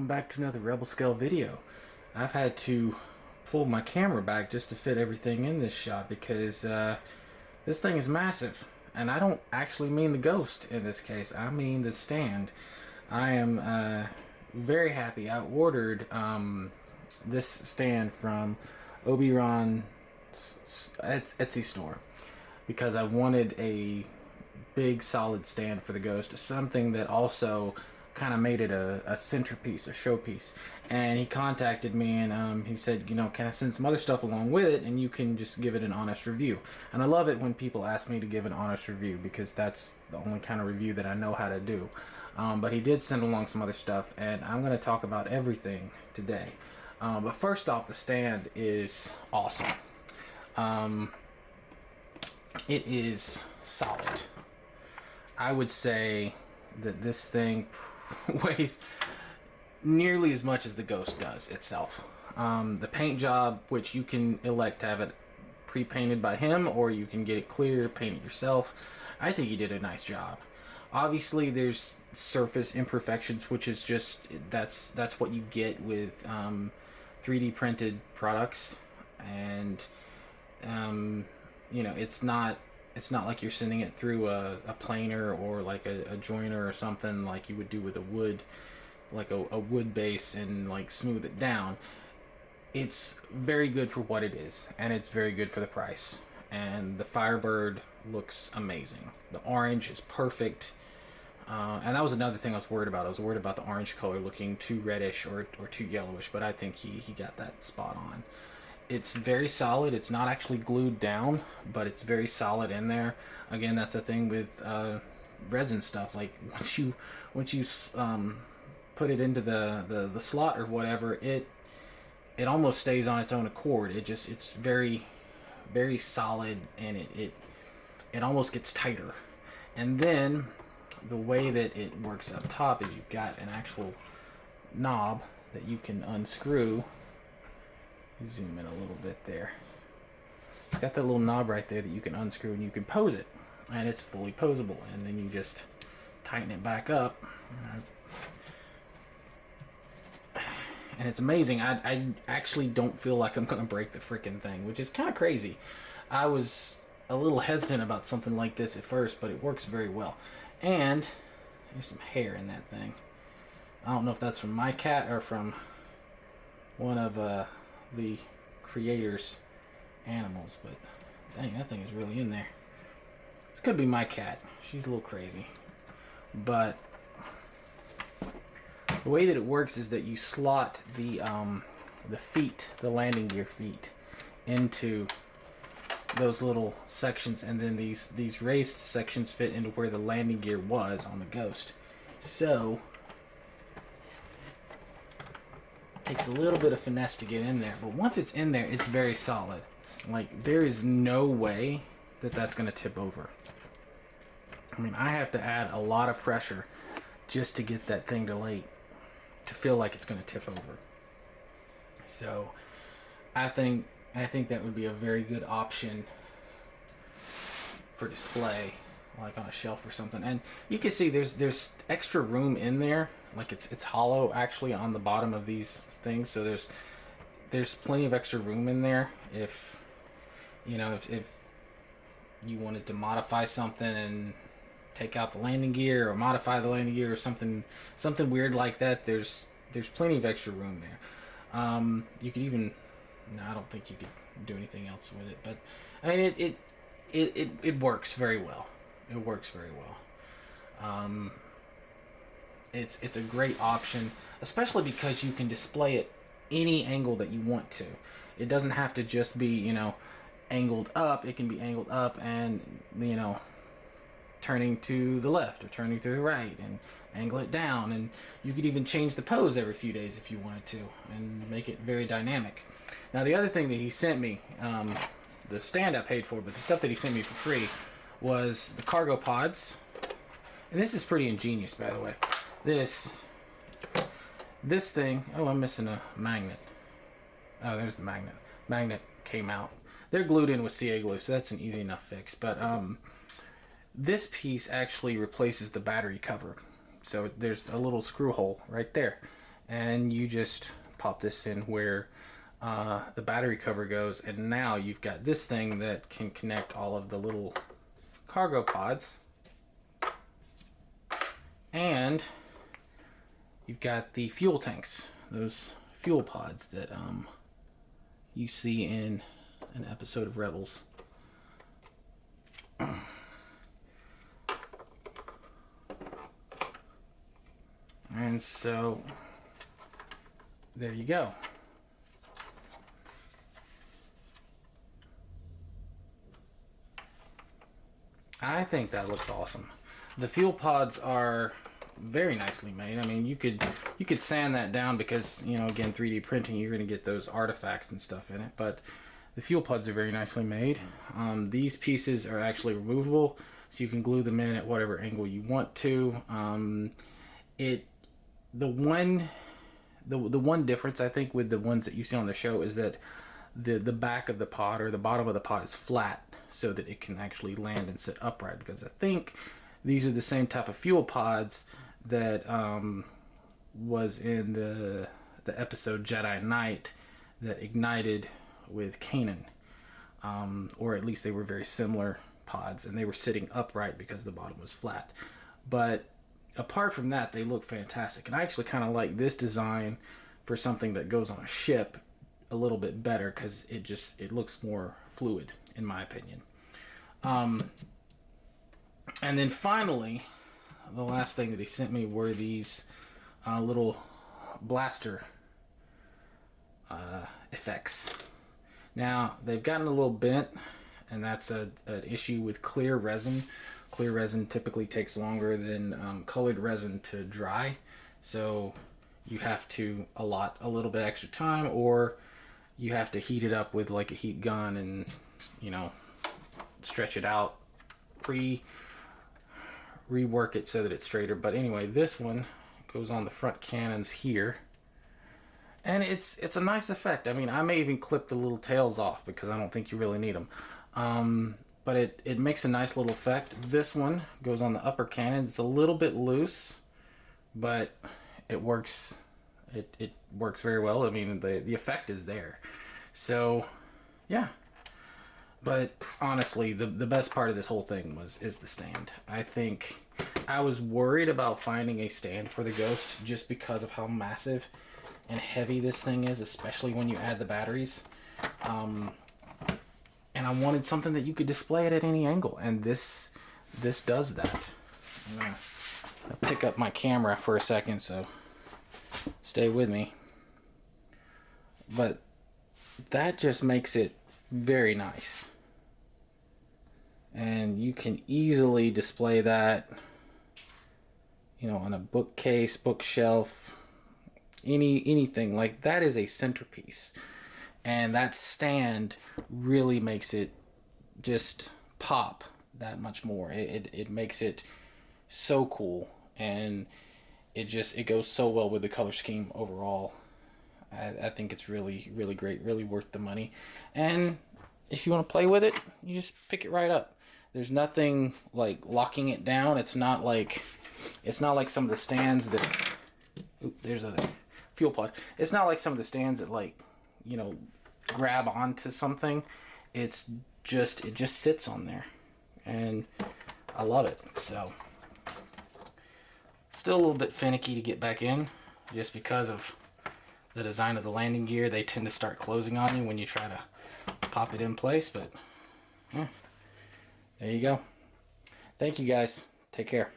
welcome back to another Rebel Scale video. I've had to pull my camera back just to fit everything in this shot because this thing is massive. And I don't actually mean the ghost in this case, I mean the stand. I am very happy. I ordered this stand from Obi-Ron Etsy store because I wanted a big solid stand for the ghost, something that also kind of made it a centerpiece, a showpiece. And he contacted me and he said, you know, can I send some other stuff along with it and you can just give it an honest review. And I love it when people ask me to give an honest review because that's the only kind of review that I know how to do. But he did send along some other stuff and I'm going to talk about everything today. But first off, the stand is awesome. It is solid. I would say that this thing weighs nearly as much as the ghost does itself. The paint job, which you can elect to have it pre-painted by him or you can get it clear, paint it yourself. I think he did a nice job. Obviously there's surface imperfections, which is just that's what you get with 3D printed products. And you know, it's not like you're sending it through a planer or like a joiner or something like you would do with a wood, like a wood base, and like smooth it down. It's very good for what it is, and it's very good for the price. And the Firebird looks amazing. The orange is perfect. And that was another thing I was worried about. I was worried about the orange color looking too reddish or too yellowish, but I think he got that spot on. It's very solid. It's not actually glued down, but it's very solid in there. Again, that's a thing with resin stuff. Like once you put it into the slot or whatever, it almost stays on its own accord. It's very, very solid, and it almost gets tighter. And then the way that it works up top is you've got an actual knob that you can unscrew. Zoom in a little bit there. It's got that little knob right there that you can unscrew and you can pose it, and it's fully posable, and then you just tighten it back up, and it's amazing. I actually don't feel like I'm gonna break the freaking thing, which is kind of crazy. I was a little hesitant about something like this at first, but it works very well. And there's some hair in that thing. I don't know if that's from my cat or from one of the creator's animals, but dang, that thing is really in there. This could be my cat. She's a little crazy. But the way that it works is that you slot the feet, the landing gear feet, into those little sections, and then these raised sections fit into where the landing gear was on the Ghost. So takes a little bit of finesse to get in there, but once it's in there, it's very solid. Like, there is no way that that's going to tip over. I mean, I have to add a lot of pressure just to get that thing to feel like it's going to tip over. So I think that would be a very good option for display, like on a shelf or something. And you can see there's extra room in there. Like it's hollow actually on the bottom of these things, so there's plenty of extra room in there if you know, if you wanted to modify something and take out the landing gear or modify the landing gear or something weird like that. There's plenty of extra room there. You could even, no, I don't think you could do anything else with it, but I mean it works very well. It works very well. It's a great option, especially because you can display it any angle that you want to. It doesn't have to just be, you know, angled up. It can be angled up and, you know, turning to the left or turning to the right, and angle it down, and you could even change the pose every few days if you wanted to and make it very dynamic. Now the other thing that he sent me, the stand I paid for, but the stuff that he sent me for free was the cargo pods. And this is pretty ingenious, by the way. This thing, oh, I'm missing a magnet. Oh, there's the magnet. Magnet came out. They're glued in with CA glue, so that's an easy enough fix. But this piece actually replaces the battery cover. So there's a little screw hole right there. and you just pop this in where the battery cover goes, and now you've got this thing that can connect all of the little cargo pods, and you've got the fuel tanks, those fuel pods that you see in an episode of Rebels. And so there you go. I think that looks awesome. The fuel pods are very nicely made. I mean, you could sand that down because, you know, again, 3D printing, you're going to get those artifacts and stuff in it, but the fuel pods are very nicely made. These pieces are actually removable, so you can glue them in at whatever angle you want to. The one difference, I think, with the ones that you see on the show is that the back of the pod, or the bottom of the pod, is flat so that it can actually land and sit upright, because I think these are the same type of fuel pods that was in the episode Jedi Knight that ignited with Kanan, or at least they were very similar pods, and they were sitting upright because the bottom was flat. But apart from that, they look fantastic, and I actually kind of like this design for something that goes on a ship a little bit better, because it looks more fluid, in my opinion. And then finally, the last thing that he sent me were these little blaster effects. Now, they've gotten a little bent, and that's an issue with clear resin. Clear resin typically takes longer than colored resin to dry, so you have to allot a little bit extra time, or you have to heat it up with like a heat gun and, you know, stretch it out, rework it so that it's straighter. But anyway, this one goes on the front cannons here, and it's a nice effect. I mean, I may even clip the little tails off because I don't think you really need them. But it makes a nice little effect. This one goes on the upper cannon. It's a little bit loose, but it works. It works very well. I mean, the effect is there. So, yeah. But honestly, the best part of this whole thing is the stand. I think I was worried about finding a stand for the Ghost just because of how massive and heavy this thing is, especially when you add the batteries. And I wanted something that you could display it at any angle, and this does that. I'm gonna pick up my camera for a second, so stay with me. But that just makes it very nice. And you can easily display that, you know, on a bookcase, bookshelf, anything. Like, that is a centerpiece. And that stand really makes it just pop that much more. It makes it so cool, and it goes so well with the color scheme overall. I think it's really, really great, really worth the money. And if you want to play with it, you just pick it right up. There's nothing like locking it down. It's not like some of the stands that, there's a fuel pod. It's not like some of the stands that, like, you know, grab onto something. It just sits on there, and I love it. So still a little bit finicky to get back in, just because of the design of the landing gear. They tend to start closing on you when you try to pop it in place, but yeah, there you go. Thank you guys. Take care.